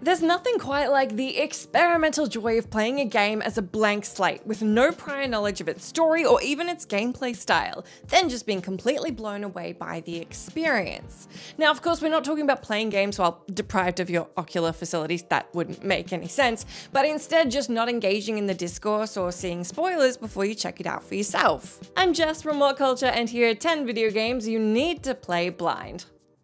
There's nothing quite like the experimental joy of playing a game as a blank slate with no prior knowledge of its story or even its gameplay style, then just being completely blown away by the experience. Now, of course, we're not talking about playing games while deprived of your ocular facilities, that wouldn't make any sense, but instead just not engaging in the discourse or seeing spoilers before you check it out for yourself. I'm Jess from WhatCulture, and here are 10 video games you need to play blind.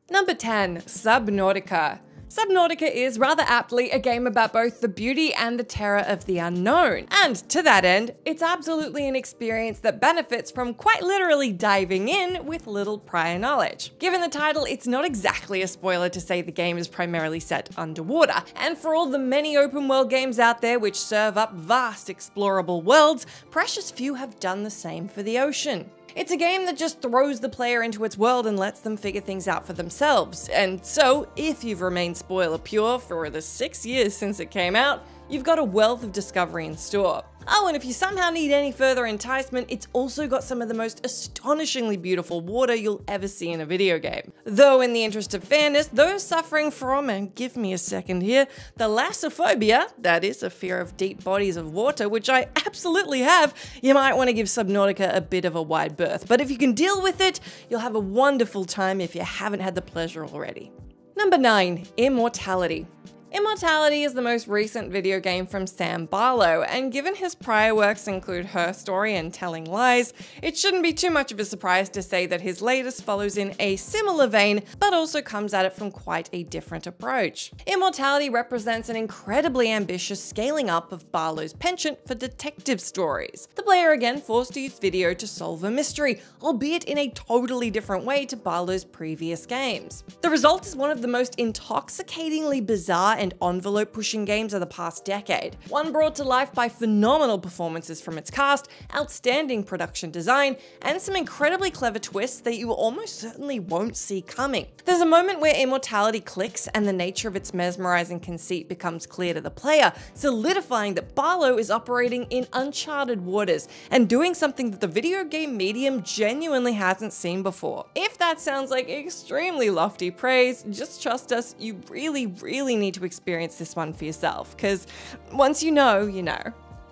Number 10, Subnautica. Subnautica is rather aptly a game about both the beauty and the terror of the unknown. And to that end, it's absolutely an experience that benefits from quite literally diving in with little prior knowledge. Given the title, it's not exactly a spoiler to say the game is primarily set underwater. And for all the many open world games out there which serve up vast explorable worlds, precious few have done the same for the ocean. It's a game that just throws the player into its world and lets them figure things out for themselves. And so, if you've remained spoiler pure for the 6 years since it came out, you've got a wealth of discovery in store. Oh, and if you somehow need any further enticement, it's also got some of the most astonishingly beautiful water you'll ever see in a video game. Though in the interest of fairness, those suffering from, and give me a second here, thalassophobia, that is a fear of deep bodies of water, which I absolutely have, you might want to give Subnautica a bit of a wide berth. But if you can deal with it, you'll have a wonderful time if you haven't had the pleasure already. Number 9, Immortality. Immortality is the most recent video game from Sam Barlow, and given his prior works include Her Story and Telling Lies, it shouldn't be too much of a surprise to say that his latest follows in a similar vein, but also comes at it from quite a different approach. Immortality represents an incredibly ambitious scaling up of Barlow's penchant for detective stories. The player again forced to use video to solve a mystery, albeit in a totally different way to Barlow's previous games. The result is one of the most intoxicatingly bizarre and envelope-pushing games of the past decade. One brought to life by phenomenal performances from its cast, outstanding production design, and some incredibly clever twists that you almost certainly won't see coming. There's a moment where Immortality clicks and the nature of its mesmerizing conceit becomes clear to the player, solidifying that Barlow is operating in uncharted waters and doing something that the video game medium genuinely hasn't seen before. If that sounds like extremely lofty praise, just trust us, you really need to experience this one for yourself, because once you know, you know.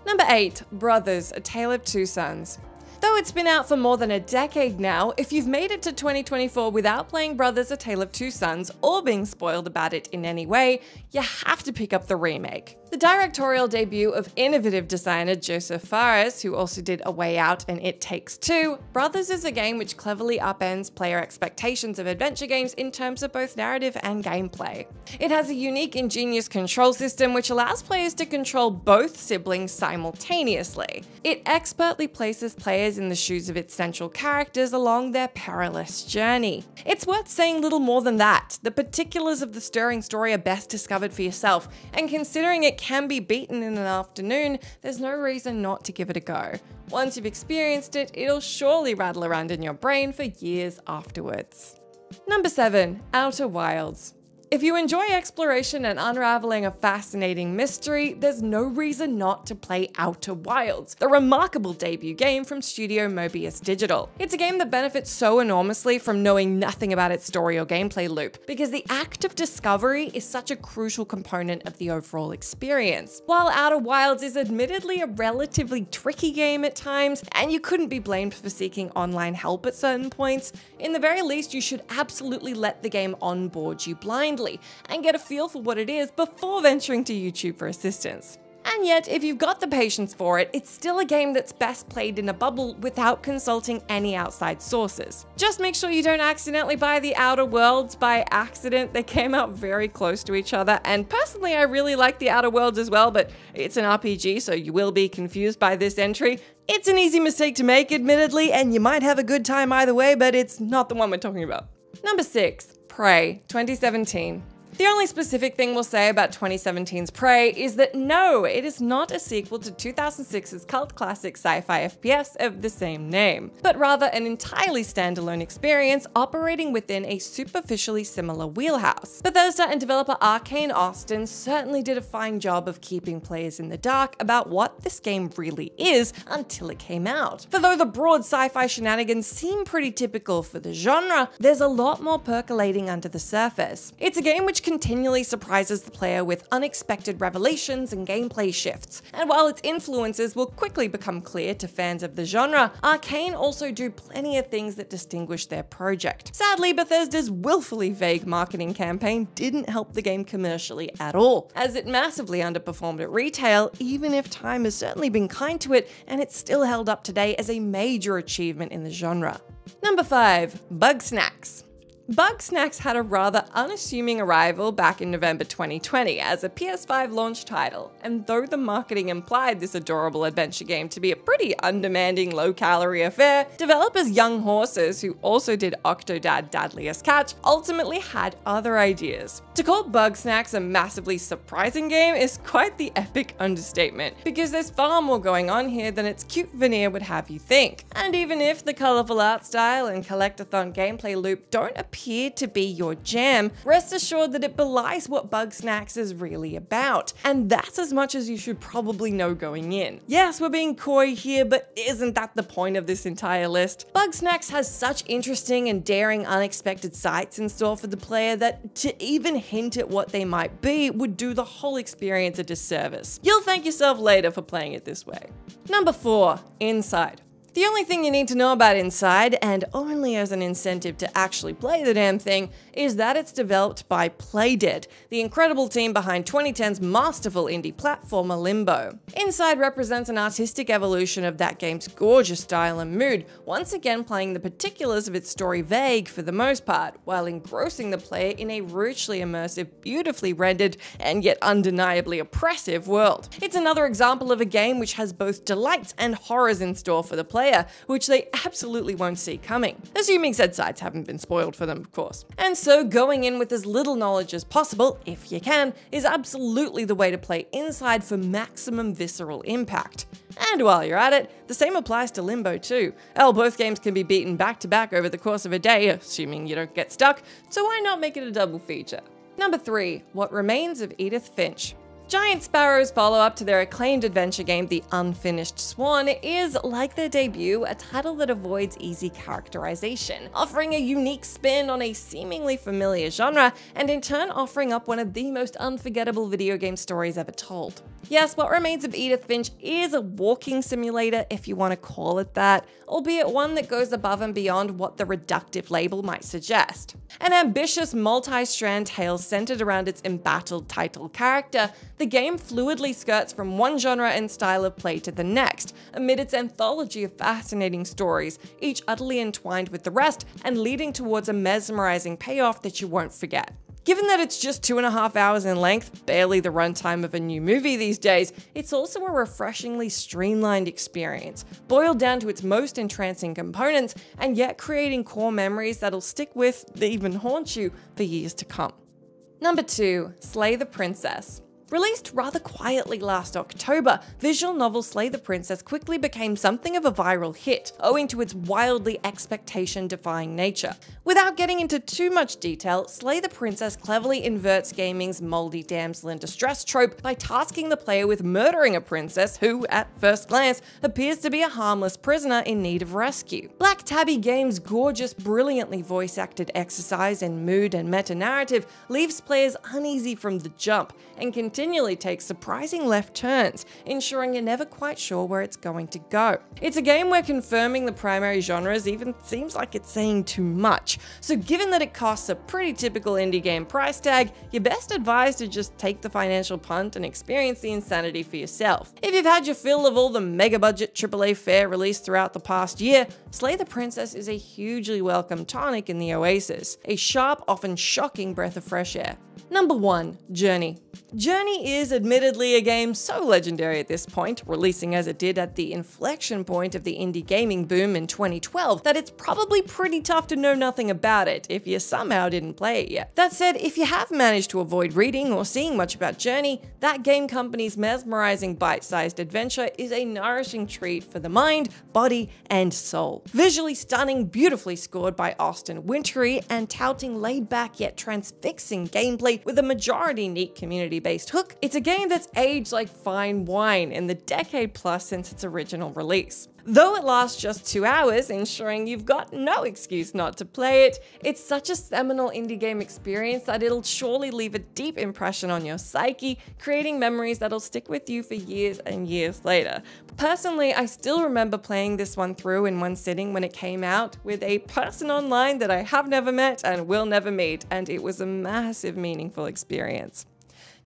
Number 8, Brothers: A Tale of Two Sons. Though it's been out for more than a decade now, if you've made it to 2024 without playing Brothers: A Tale of Two Sons or being spoiled about it in any way, you have to pick up the remake. The directorial debut of innovative designer Joseph Fares, who also did A Way Out and It Takes Two, Brothers is a game which cleverly upends player expectations of adventure games in terms of both narrative and gameplay. It has a unique, ingenious control system which allows players to control both siblings simultaneously. It expertly places players in the shoes of its central characters along their perilous journey. It's worth saying little more than that. The particulars of the stirring story are best discovered for yourself, and considering it can be beaten in an afternoon, there's no reason not to give it a go. Once you've experienced it, it'll surely rattle around in your brain for years afterwards. Number 7, Outer Wilds. If you enjoy exploration and unraveling a fascinating mystery, there's no reason not to play Outer Wilds, the remarkable debut game from studio Mobius Digital. It's a game that benefits so enormously from knowing nothing about its story or gameplay loop, because the act of discovery is such a crucial component of the overall experience. While Outer Wilds is admittedly a relatively tricky game at times, and you couldn't be blamed for seeking online help at certain points, in the very least you should absolutely let the game onboard you blindly and get a feel for what it is before venturing to YouTube for assistance. And yet, if you've got the patience for it, it's still a game that's best played in a bubble without consulting any outside sources. Just make sure you don't accidentally buy the Outer Worlds by accident. They came out very close to each other, and personally I really like the Outer Worlds as well, but it's an RPG, so you will be confused by this entry. It's an easy mistake to make, admittedly, and you might have a good time either way, but it's not the one we're talking about. Number 6, Prey, 2017. The only specific thing we'll say about 2017's Prey is that no, it is not a sequel to 2006's cult classic sci-fi FPS of the same name, but rather an entirely standalone experience operating within a superficially similar wheelhouse. Bethesda and developer Arcane Austin certainly did a fine job of keeping players in the dark about what this game really is until it came out. For though the broad sci-fi shenanigans seem pretty typical for the genre, there's a lot more percolating under the surface. It's a game which continually surprises the player with unexpected revelations and gameplay shifts. And while its influences will quickly become clear to fans of the genre, Arcane also do plenty of things that distinguish their project. Sadly, Bethesda's willfully vague marketing campaign didn't help the game commercially at all, as it massively underperformed at retail, even if time has certainly been kind to it, and it's still held up today as a major achievement in the genre. Number 5. Bugsnax. Bugsnax had a rather unassuming arrival back in November 2020 as a PS5 launch title, and though the marketing implied this adorable adventure game to be a pretty undemanding, low-calorie affair, developers Young Horses, who also did Octodad Dadliest Catch, ultimately had other ideas. To call Bugsnax a massively surprising game is quite the epic understatement, because there's far more going on here than its cute veneer would have you think. And even if the colourful art style and collectathon gameplay loop don't appear to be your jam, rest assured that it belies what Bugsnax is really about. And that's as much as you should probably know going in. Yes, we're being coy here, but isn't that the point of this entire list? Bugsnax has such interesting and daring unexpected sights in store for the player that to even hint at what they might be would do the whole experience a disservice. You'll thank yourself later for playing it this way. Number 4. Inside. The only thing you need to know about Inside, and only as an incentive to actually play the damn thing, is that it's developed by Playdead, the incredible team behind 2010's masterful indie platformer Limbo. Inside represents an artistic evolution of that game's gorgeous style and mood, once again playing the particulars of its story vague for the most part, while engrossing the player in a richly immersive, beautifully rendered, and yet undeniably oppressive world. It's another example of a game which has both delights and horrors in store for the player, which they absolutely won't see coming. Assuming said sides haven't been spoiled for them, of course. And so going in with as little knowledge as possible, if you can, is absolutely the way to play Inside for maximum visceral impact. And while you're at it, the same applies to Limbo too. Hell, both games can be beaten back to back over the course of a day, assuming you don't get stuck, so why not make it a double feature? Number 3. What Remains of Edith Finch. Giant Sparrow's follow-up to their acclaimed adventure game, The Unfinished Swan, is, like their debut, a title that avoids easy characterization, offering a unique spin on a seemingly familiar genre, and in turn offering up one of the most unforgettable video game stories ever told. Yes, What Remains of Edith Finch is a walking simulator, if you want to call it that, albeit one that goes above and beyond what the reductive label might suggest. An ambitious multi-strand tale centered around its embattled title character, the game fluidly skirts from one genre and style of play to the next, amid its anthology of fascinating stories, each utterly entwined with the rest and leading towards a mesmerizing payoff that you won't forget. Given that it's just 2.5 hours in length, barely the runtime of a new movie these days, it's also a refreshingly streamlined experience, boiled down to its most entrancing components, and yet creating core memories that'll stick with, even haunt you, for years to come. Number 2. Slay the Princess. Released rather quietly last October, visual novel Slay the Princess quickly became something of a viral hit, owing to its wildly expectation-defying nature. Without getting into too much detail, Slay the Princess cleverly inverts gaming's moldy damsel in distress trope by tasking the player with murdering a princess who, at first glance, appears to be a harmless prisoner in need of rescue. Black Tabby Games' gorgeous, brilliantly voice-acted exercise in mood and meta-narrative leaves players uneasy from the jump, and continually takes surprising left turns, ensuring you're never quite sure where it's going to go. It's a game where confirming the primary genres even seems like it's saying too much, so given that it costs a pretty typical indie game price tag, you're best advised to just take the financial punt and experience the insanity for yourself. If you've had your fill of all the mega-budget AAA fare released throughout the past year, Slay the Princess is a hugely welcome tonic in the oasis, a sharp, often shocking breath of fresh air. Number 1. Journey. Journey is admittedly a game so legendary at this point, releasing as it did at the inflection point of the indie gaming boom in 2012, that it's probably pretty tough to know nothing about it if you somehow didn't play it yet. That said, if you have managed to avoid reading or seeing much about Journey, that game company's mesmerizing bite-sized adventure is a nourishing treat for the mind, body, and soul. Visually stunning, beautifully scored by Austin Wintory, and touting laid-back yet transfixing gameplay with a majority neat community-based hook, it's a game that's aged like fine wine in the decade plus since its original release. Though it lasts just 2 hours, ensuring you've got no excuse not to play it, it's such a seminal indie game experience that it'll surely leave a deep impression on your psyche, creating memories that'll stick with you for years and years later. Personally, I still remember playing this one through in one sitting when it came out with a person online that I have never met and will never meet, and it was a massive, meaningful experience.